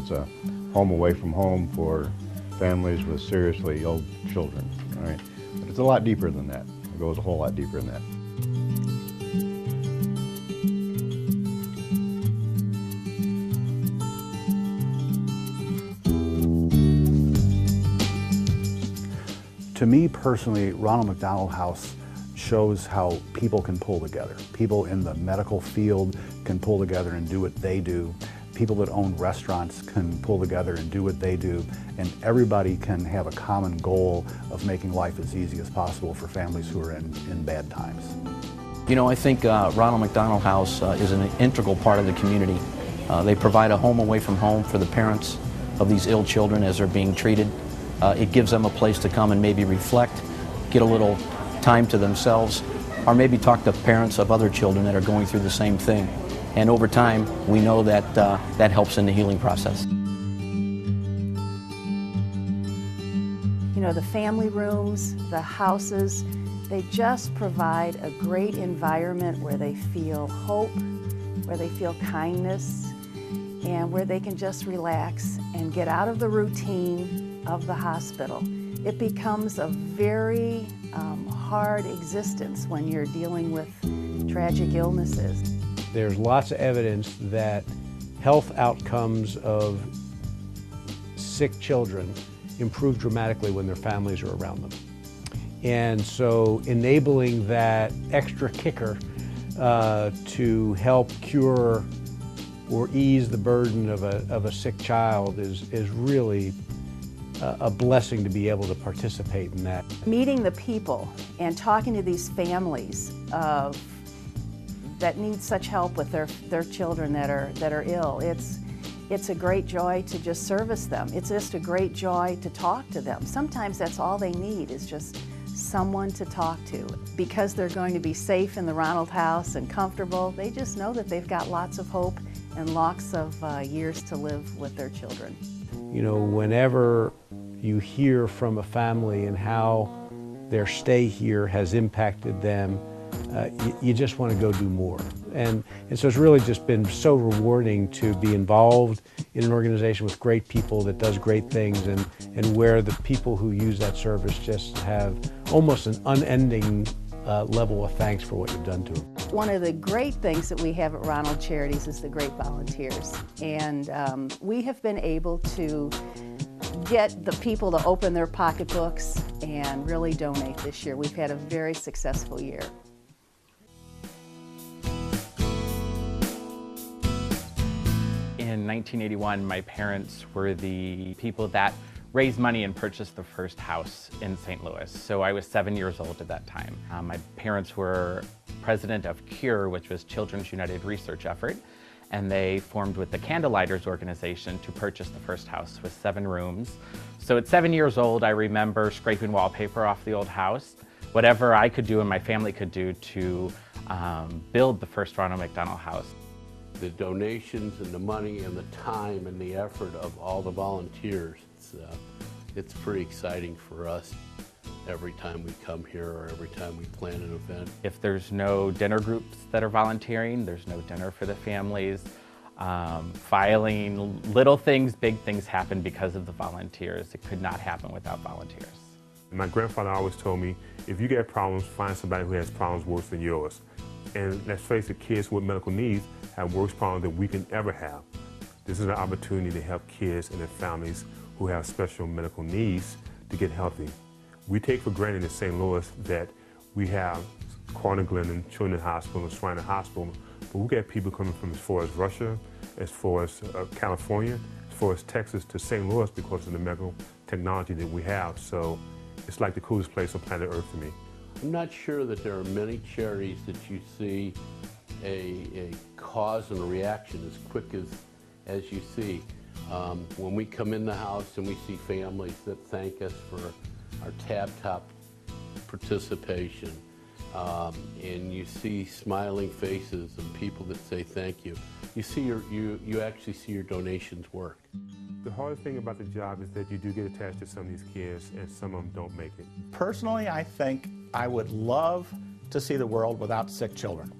it's a home away from home for families with seriously ill children. All right, but it's a lot deeper than that. It goes a whole lot deeper than that. To me personally, Ronald McDonald House shows how people can pull together. People in the medical field can pull together and do what they do. People that own restaurants can pull together and do what they do. And everybody can have a common goal of making life as easy as possible for families who are in bad times. You know, I think Ronald McDonald House is an integral part of the community. They provide a home away from home for the parents of these ill children as they're being treated. It gives them a place to come and maybe reflect, get a little time to themselves, or maybe talk to parents of other children that are going through the same thing. And over time, we know that that helps in the healing process. You know, the family rooms, the houses, they just provide a great environment where they feel hope, where they feel kindness, and where they can just relax and get out of the routine of the hospital. It becomes a very hard existence when you're dealing with tragic illnesses. There's lots of evidence that health outcomes of sick children improve dramatically when their families are around them. And so enabling that extra kicker to help cure or ease the burden of a sick child is really a blessing to be able to participate in that. Meeting the people and talking to these families that need such help with their children that are ill, it's a great joy to just service them. It's just a great joy to talk to them. Sometimes that's all they need is just someone to talk to. Because they're going to be safe in the Ronald House and comfortable, they just know that they've got lots of hope and lots of years to live with their children. You know, whenever you hear from a family and how their stay here has impacted them, you just want to go do more. And so it's really just been so rewarding to be involved in an organization with great people that does great things and where the people who use that service just have almost an unending level of thanks for what you've done to them. One of the great things that we have at Ronald Charities is the great volunteers. And we have been able to get the people to open their pocketbooks and really donate this year. We've had a very successful year. In 1981, my parents were the people that raised money and purchased the first house in St. Louis. So I was 7 years old at that time. My parents were president of CURE, which was Children's United Research Effort, and they formed with the Candlelighters organization to purchase the first house with 7 rooms. So at 7 years old, I remember scraping wallpaper off the old house, whatever I could do and my family could do to build the first Ronald McDonald House. The donations and the money and the time and the effort of all the volunteers, it's pretty exciting for us every time we come here or every time we plan an event. If there's no dinner groups that are volunteering, there's no dinner for the families. Filing, little things, big things happen because of the volunteers. It could not happen without volunteers. My grandfather always told me, if you get problems, find somebody who has problems worse than yours. And let's face it, kids with medical needs have worse problems than we can ever have. This is an opportunity to help kids and their families who have special medical needs to get healthy. We take for granted in St. Louis that we have Cardinal Glennon Children's Hospital and Shriner Hospital, but we get people coming from as far as Russia, as far as California, as far as Texas to St. Louis because of the medical technology that we have. So it's like the coolest place on planet Earth to me. I'm not sure that there are many charities that you see a cause and a reaction as quick as you see. When we come in the house and we see families that thank us for our tab-top participation, and you see smiling faces and people that say thank you, you actually see your donations work. The hardest thing about the job is that you do get attached to some of these kids and some of them don't make it. Personally, I think I would love to see the world without sick children.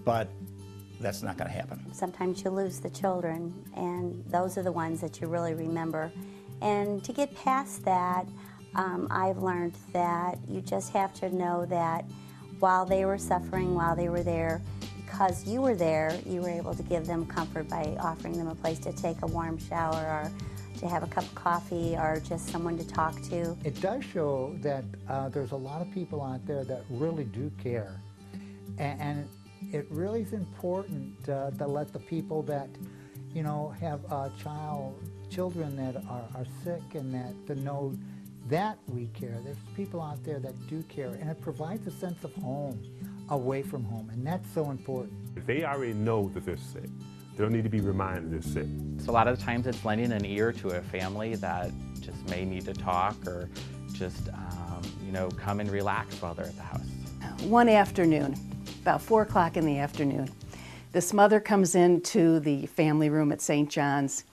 But that's not going to happen. Sometimes you lose the children, and those are the ones that you really remember. And to get past that, I've learned that you just have to know that while they were suffering, while they were there, because you were there, you were able to give them comfort by offering them a place to take a warm shower or to have a cup of coffee or just someone to talk to. It does show that there's a lot of people out there that really do care. And it really is important to let the people that, you know, have children that are sick and that to know that we care. There's people out there that do care, and it provides a sense of home away from home, and that's so important. If they already know that they're sick, they don't need to be reminded they're sick. So a lot of the times it's lending an ear to a family that just may need to talk or just, you know, come and relax while they're at the house. One afternoon, about 4 o'clock in the afternoon, this mother comes into the family room at St. John's,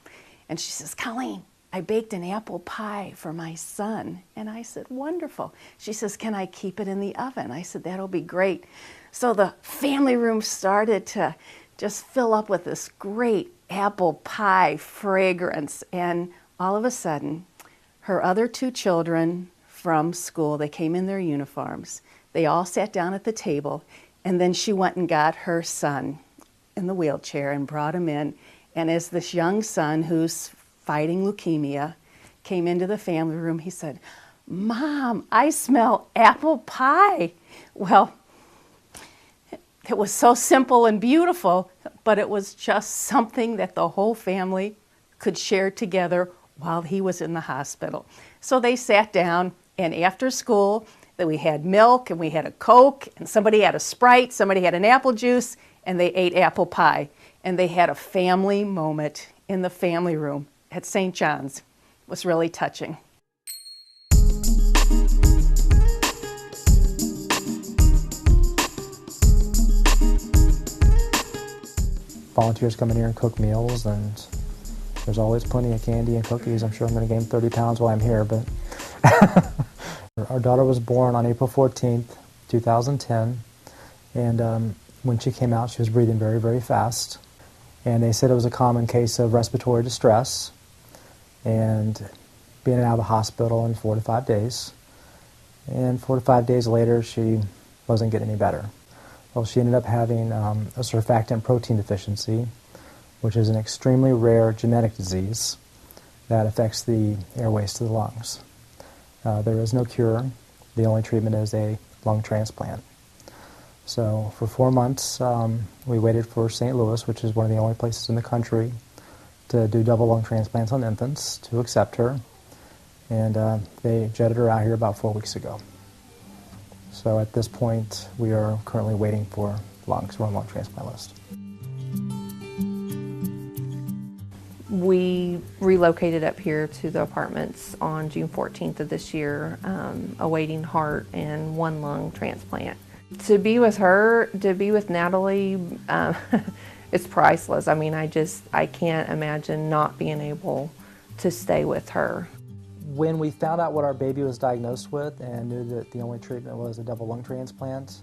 and she says, "Colleen, I baked an apple pie for my son." And I said, "Wonderful." She says, "Can I keep it in the oven?" I said, "That'll be great." So the family room started to just fill up with this great apple pie fragrance. And all of a sudden, her other 2 children from school, they came in their uniforms. They all sat down at the table, and then she went and got her son in the wheelchair and brought him in. And as this young son, who's fighting leukemia, came into the family room, he said, "Mom, I smell apple pie." Well, it was so simple and beautiful, but it was just something that the whole family could share together while he was in the hospital. So they sat down, and after school, that we had milk, and we had a Coke, and somebody had a Sprite, somebody had an apple juice, and they ate apple pie. And they had a family moment in the family room at St. John's. It was really touching. Volunteers come in here and cook meals, and there's always plenty of candy and cookies. I'm sure I'm going to gain 30 pounds while I'm here, but our daughter was born on April 14th, 2010, and when she came out, she was breathing very, very fast. And they said it was a common case of respiratory distress and being out of the hospital in 4 to 5 days. And 4 to 5 days later, she wasn't getting any better. Well, she ended up having a surfactant protein deficiency, which is an extremely rare genetic disease that affects the airways to the lungs. There is no cure. The only treatment is a lung transplant. So for 4 months, we waited for St. Louis, which is one of the only places in the country to do double lung transplants on infants, to accept her. And they jetted her out here about 4 weeks ago. So at this point, we are currently waiting for lungs. We're on the lung transplant list. We relocated up here to the apartments on June 14th of this year, awaiting heart and 1 lung transplant. To be with her, to be with Natalie, it's priceless. I mean, I can't imagine not being able to stay with her. When we found out what our baby was diagnosed with and knew that the only treatment was a double lung transplant,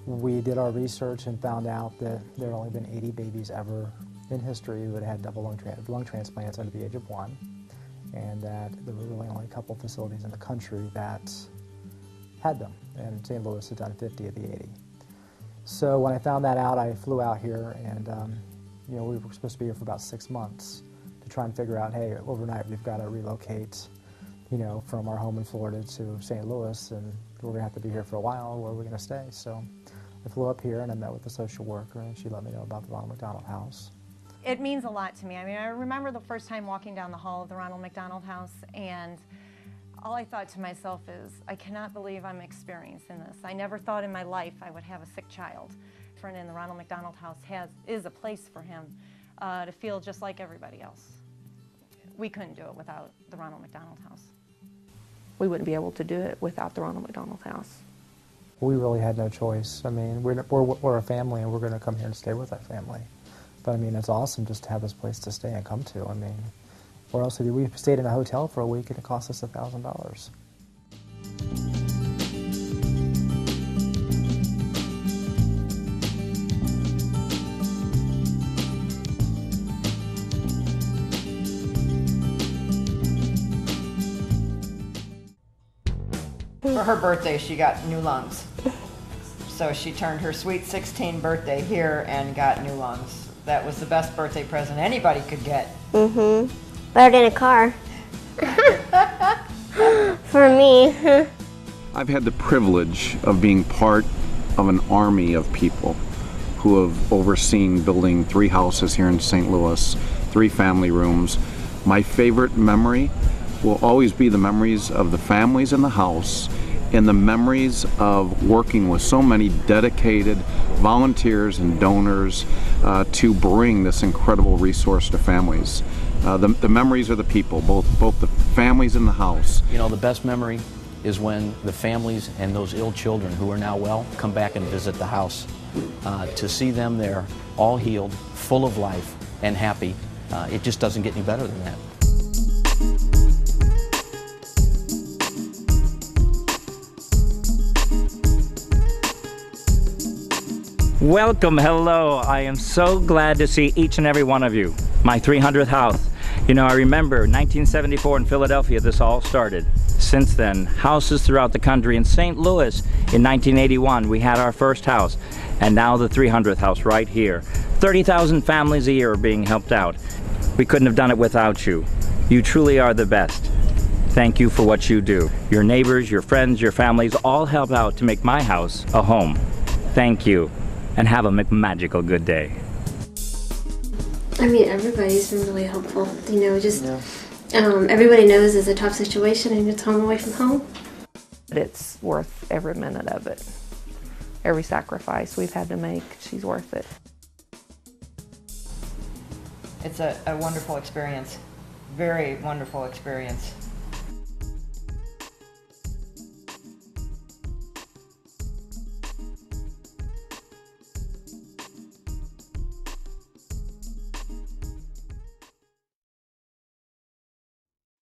we did our research and found out that there had only been 80 babies ever in history who had had double lung transplants under the age of 1, and that there were really only a couple facilities in the country that had them, and St. Louis had done 50 of the 80. So when I found that out, I flew out here, and we were supposed to be here for about 6 months to try and figure out, hey, overnight we've got to relocate, from our home in Florida to St. Louis, and we're going to have to be here for a while. Where are we going to stay? So I flew up here, and I met with the social worker, and she let me know about the Ronald McDonald House. It means a lot to me. I mean, I remember the first time walking down the hall of the Ronald McDonald House, and all I thought to myself is, I cannot believe I'm experiencing this. I never thought in my life I would have a sick child. And the Ronald McDonald House is a place for him to feel just like everybody else. We couldn't do it without the Ronald McDonald House. We wouldn't be able to do it without the Ronald McDonald House. We really had no choice. I mean, we're a family, and we're going to come here and stay with our family. But I mean, it's awesome just to have this place to stay and come to. I mean, where else would we stayed in a hotel for a week, and it cost us $1,000. For her birthday, she got new lungs. So she turned her sweet 16 birthday here and got new lungs. That was the best birthday present anybody could get. Mm-hmm. Better than a car. For me. I've had the privilege of being part of an army of people who have overseen building 3 houses here in St. Louis, 3 family rooms. My favorite memory will always be the memories of the families in the house and the memories of working with so many dedicated volunteers and donors to bring this incredible resource to families. The memories are the people, both the families in the house. You know, the best memory is when the families and those ill children who are now well come back and visit the house. To see them there, all healed, full of life, and happy, it just doesn't get any better than that. Welcome, hello. I am so glad to see each and every one of you. My 300th house. You know, I remember 1974 in Philadelphia, this all started. Since then, houses throughout the country. In St. Louis, in 1981, we had our first house. And now the 300th house right here. 30,000 families a year are being helped out. We couldn't have done it without you. You truly are the best. Thank you for what you do. Your neighbors, your friends, your families all help out to make my house a home. Thank you. And have a magical good day. I mean, everybody's been really helpful. You know, just everybody knows it's a tough situation and it's home away from home. It's worth every minute of it. Every sacrifice we've had to make, she's worth it. It's a wonderful experience, very wonderful experience.